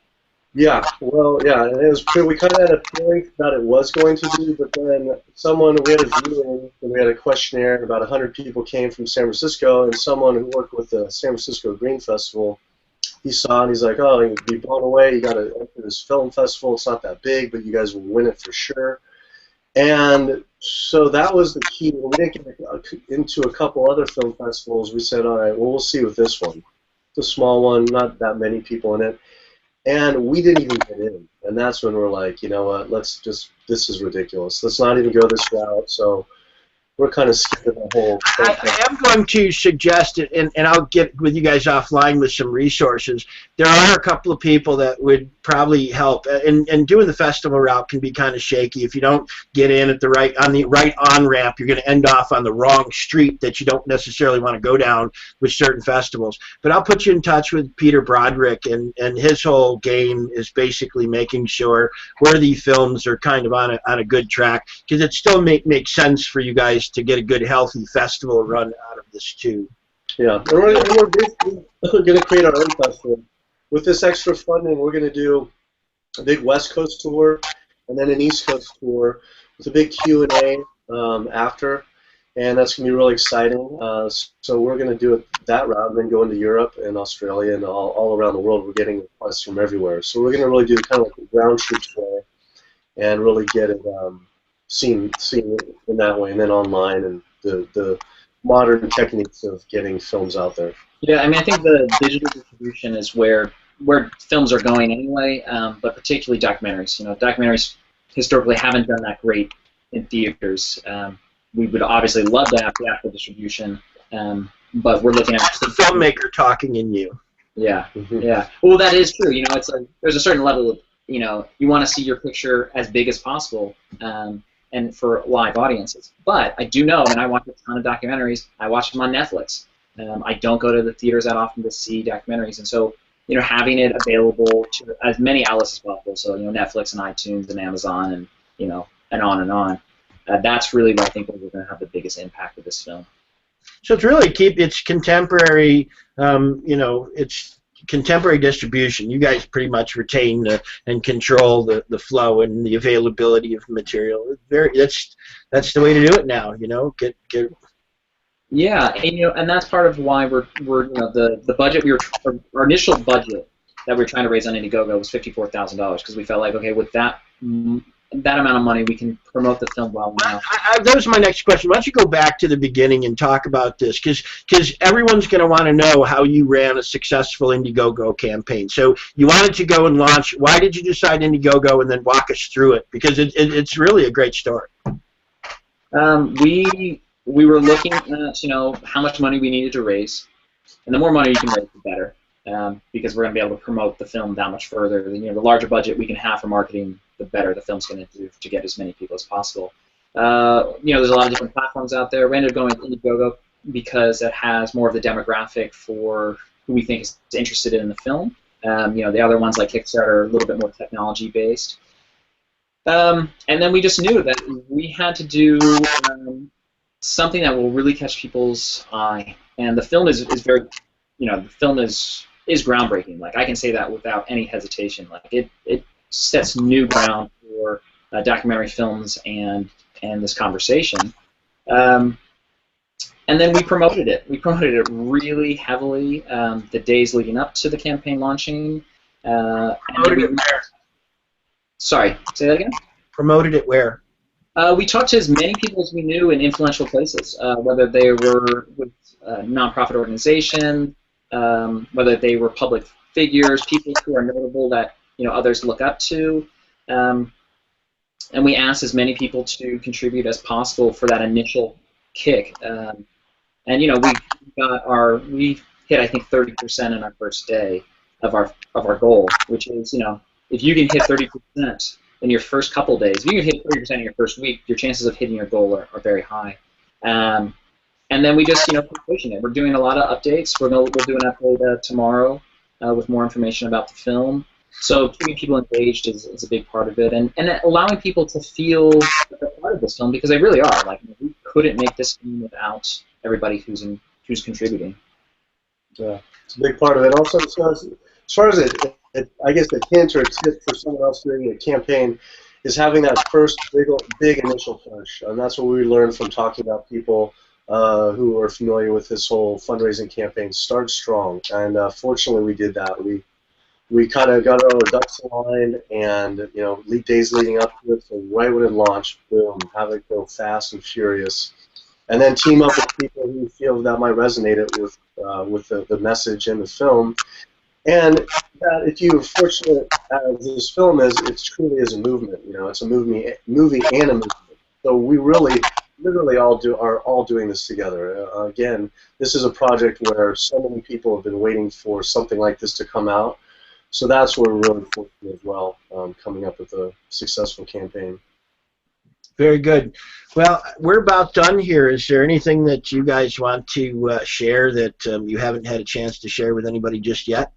Yeah, well, yeah, it was true. We kind of had a feeling that it was going to be, but then we had a viewing, and we had a questionnaire, and about 100 people came from San Francisco, and someone who worked with the San Francisco Green Festival, he saw it, and he's like, oh, you'd be blown away, you got to enter this film festival, it's not that big, but you guys will win it for sure. And so that was the key. When we didn't get into a couple other film festivals, we said, all right, well, we'll see with this one. It's a small one, not that many people in it. And we didn't even get in. And that's when we're like, you know what, this is ridiculous. Let's not even go this route. So we're kind of skipping the whole thing. I am going to suggest it, and I'll get with you guys offline with some resources. There are a couple of people that would probably help, and doing the festival route can be kind of shaky. If you don't get in at the right on-ramp, you're going to end off on the wrong street that you don't necessarily want to go down with certain festivals. But I'll put you in touch with Peter Broderick, and his whole game is basically making sure worthy films are kind of on a good track, because it still makes sense for you guys is to get a good, healthy festival run out of this too. Yeah, and we're basically going to create our own festival. With this extra funding, we're going to do a big West Coast tour and then an East Coast tour with a big Q&A after, and that's going to be really exciting. So we're going to do it that route and then go into Europe and Australia and all around the world. We're getting requests from everywhere. So we're going to really do kind of like a ground troops way and really get it seen in that way, and then online and the modern techniques of getting films out there. Yeah, I mean, I think the digital distribution is where films are going anyway, but particularly documentaries. You know, documentaries historically haven't done that great in theaters. We would obviously love to have theatrical distribution, but we're looking at That's the filmmaker talking in you. Yeah, yeah. Well, that is true. You know, it's like there's a certain level of, you know, you want to see your picture as big as possible, and for live audiences. But I do know, and I watch a ton of documentaries. I watch them on Netflix. I don't go to the theaters that often to see documentaries, and so, you know, having it available to as many outlets as possible. So, you know, Netflix and iTunes and Amazon, and, you know, and on and on. That's really what I think we're going to have the biggest impact with this film. So it's really it's contemporary. You know, it's contemporary distribution. You guys pretty much retain and control the flow and the availability of material. That's the way to do it now. You know, get. Yeah, and, you know, and that's part of why we're you know, the budget our initial budget that we were trying to raise on Indiegogo was $54,000, because we felt like, okay, with that amount of money we can promote the film well enough. That was my next question. Why don't you go back to the beginning and talk about this, because everyone's going to want to know how you ran a successful Indiegogo campaign. So you wanted to go and launch. Why did you decide Indiegogo, and then walk us through it, because it's really a great story. We were looking at, you know, how much money we needed to raise, and the more money you can raise, the better, because we're going to be able to promote the film that much further. You know, the larger budget we can have for marketing, the better the film's going to do to get as many people as possible. You know, there's a lot of different platforms out there. We ended up going with Indiegogo because it has more of the demographic for who we think is interested in the film. You know, the other ones like Kickstarter are a little bit more technology-based. And then we just knew that we had to do something that will really catch people's eye, and the film is very, you know, the film is groundbreaking. Like, I can say that without any hesitation. Like, it sets new ground for documentary films and this conversation. And then we promoted it. We promoted it really heavily the days leading up to the campaign launching. Promoted it where? Sorry, say that again? Promoted it where? We talked to as many people as we knew in influential places, whether they were with nonprofit organizations, whether they were public figures, people who are notable that, you know, others look up to, and we asked as many people to contribute as possible for that initial kick. And, you know, we hit, I think, 30% in our first day of our goal, which is, you know, if you can hit 30% in your first couple days, if you can hit 30% in your first week, your chances of hitting your goal are very high. And then we just, you know, keep pushing it. We're doing a lot of updates. We'll do an update tomorrow with more information about the film. So keeping people engaged is a big part of it, and allowing people to feel that they're part of this film, because they really are. Like, we couldn't make this film without everybody who's contributing. Yeah, it's a big part of it. Also, as far as I guess the hint or a tip for someone else doing a campaign is having that first big initial push, and that's what we learned from talking about people who are familiar with this whole fundraising campaign. Start strong, and fortunately we did that. We kind of got our ducks in line, and, you know, days leading up to it, so right when it launched, boom, have it go fast and furious, and then team up with people who feel that might resonate with the message in the film. And if you're fortunate as this film is, it truly is a movement. You know, it's a movie and a movement. So we really, literally are all doing this together. Again, this is a project where so many people have been waiting for something like this to come out. So that's where we're really fortunate as well, coming up with a successful campaign. Very good. Well, we're about done here. Is there anything that you guys want to share that you haven't had a chance to share with anybody just yet?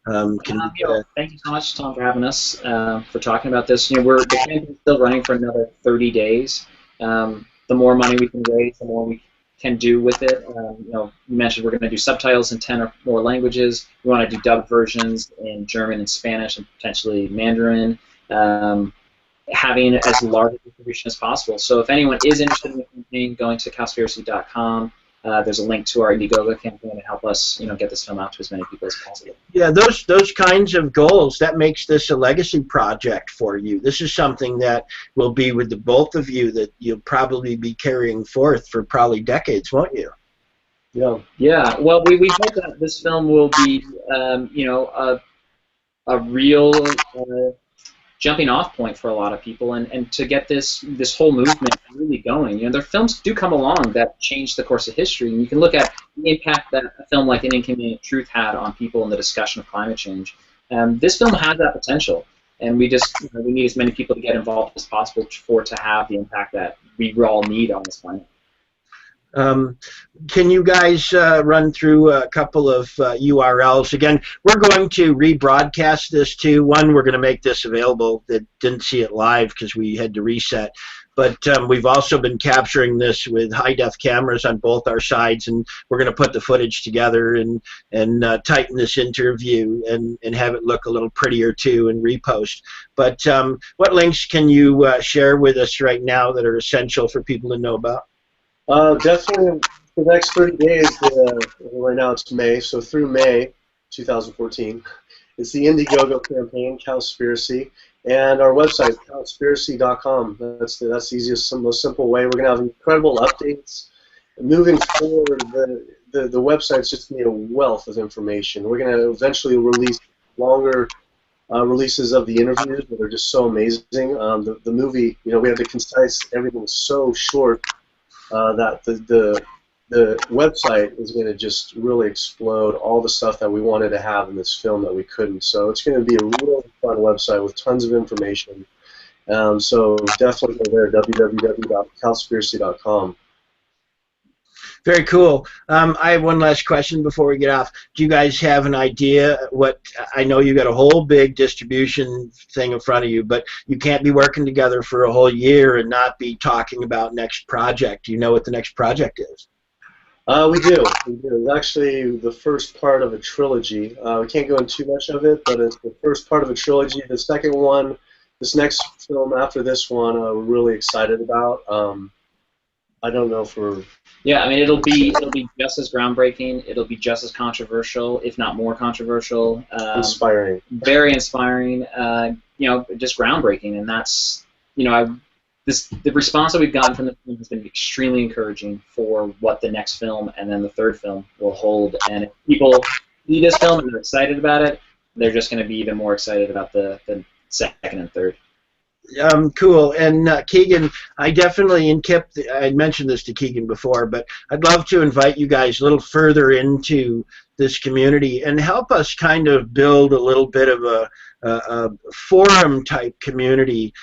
Thank you so much, Tom, for having us, for talking about this. You know, the campaign's still running for another 30 days. the more money we can raise, the more we can do with it. You know, you mentioned we're going to do subtitles in 10 or more languages. We want to do dubbed versions in German and Spanish and potentially Mandarin. Having as large a distribution as possible. So if anyone is interested in the campaign, going to COWSPIRACY.com. There's a link to our Indiegogo campaign to help us, you know, get this film out to as many people as possible. Yeah, those kinds of goals, that makes this a legacy project for you. This is something that will be with the both of you that you'll probably be carrying forth for probably decades, won't you? Yeah. Yeah. Well, we hope that this film will be, you know, a real jumping off point for a lot of people, and to get this whole movement really going. You know, there films do come along that change the course of history, and you can look at the impact that a film like An Inconvenient Truth had on people in the discussion of climate change. This film has that potential, and we just, you know, we need as many people to get involved as possible for it to have the impact that we all need on this planet. Can you guys run through a couple of URLs? Again, we're going to rebroadcast this too. One, we're going to make this available that didn't see it live because we had to reset. But we've also been capturing this with high-def cameras on both our sides, and we're going to put the footage together and tighten this interview and have it look a little prettier too and repost. But what links can you share with us right now that are essential for people to know about? Definitely for the next 30 days, right now it's May, so through May 2014, it's the Indiegogo campaign, COWSPIRACY, and our website, COWSPIRACY.com. That's the easiest, most simple way. We're going to have incredible updates. Moving forward, the website's just going to be a wealth of information. We're going to eventually release longer releases of the interviews that are just so amazing. The movie, you know, we have to concise, everything was so short. That the website is going to just really explode all the stuff that we wanted to have in this film that we couldn't. So it's going to be a real fun website with tons of information. So definitely go there, www.cowspiracy.com. Very cool. I have one last question before we get off. Do you guys have an idea what, I know you got a whole big distribution thing in front of you, but you can't be working together for a whole year and not be talking about next project. Do you know what the next project is? We do. It's actually the first part of a trilogy. We can't go into too much of it, but it's the first part of a trilogy. The second one, this next film after this one, we're really excited about. I don't know if we're... Yeah, I mean, it'll be just as groundbreaking. It'll be just as controversial, if not more controversial. Inspiring. Very inspiring. You know, just groundbreaking, and that's, you know, the response that we've gotten from the film has been extremely encouraging for what the next film and then the third film will hold. And if people see this film and they're excited about it, they're just going to be even more excited about the second and third. Cool. And Keegan, I definitely, and Kip, I mentioned this to Keegan before, but I'd love to invite you guys a little further into this community and help us kind of build a little bit of a forum type community.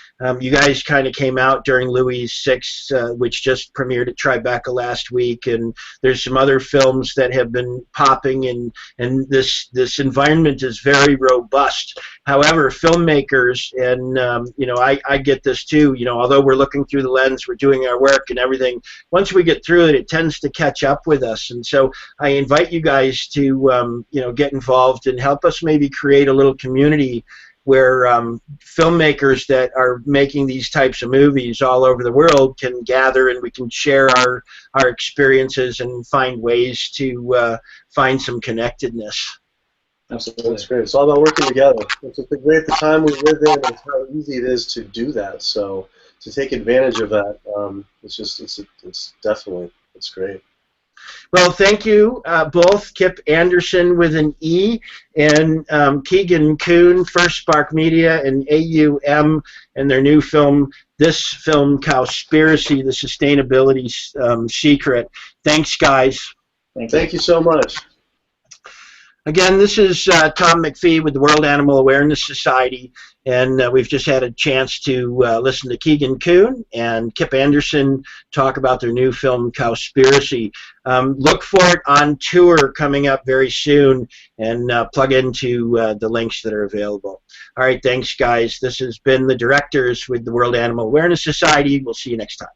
You guys kind of came out during Louis 6, which just premiered at Tribeca last week, and there's some other films that have been popping, and this environment is very robust. However, filmmakers, and you know, I get this too, you know, although we're looking through the lens, we're doing our work and everything, once we get through it tends to catch up with us. And so I invite you guys to you know, get involved and help us maybe create a little community where filmmakers that are making these types of movies all over the world can gather, and we can share our experiences and find ways to find some connectedness. Absolutely. That's great. It's all about working together. It's great the time we live in and how easy it is to do that. So to take advantage of that, it's definitely, it's great. Well, thank you both, Kip Andersen with an E, and Keegan Kuhn, First Spark Media, and A.U.M, and their new film, this film, COWSPIRACY, the Sustainability Secret. Thanks, guys. Thank you so much. Again, this is Tom McPhee with the World Animal Awareness Society, and we've just had a chance to listen to Keegan Kuhn and Kip Andersen talk about their new film, COWSPIRACY. Look for it on tour coming up very soon, and plug into the links that are available. All right, thanks, guys. This has been the directors with the World Animal Awareness Society. We'll see you next time.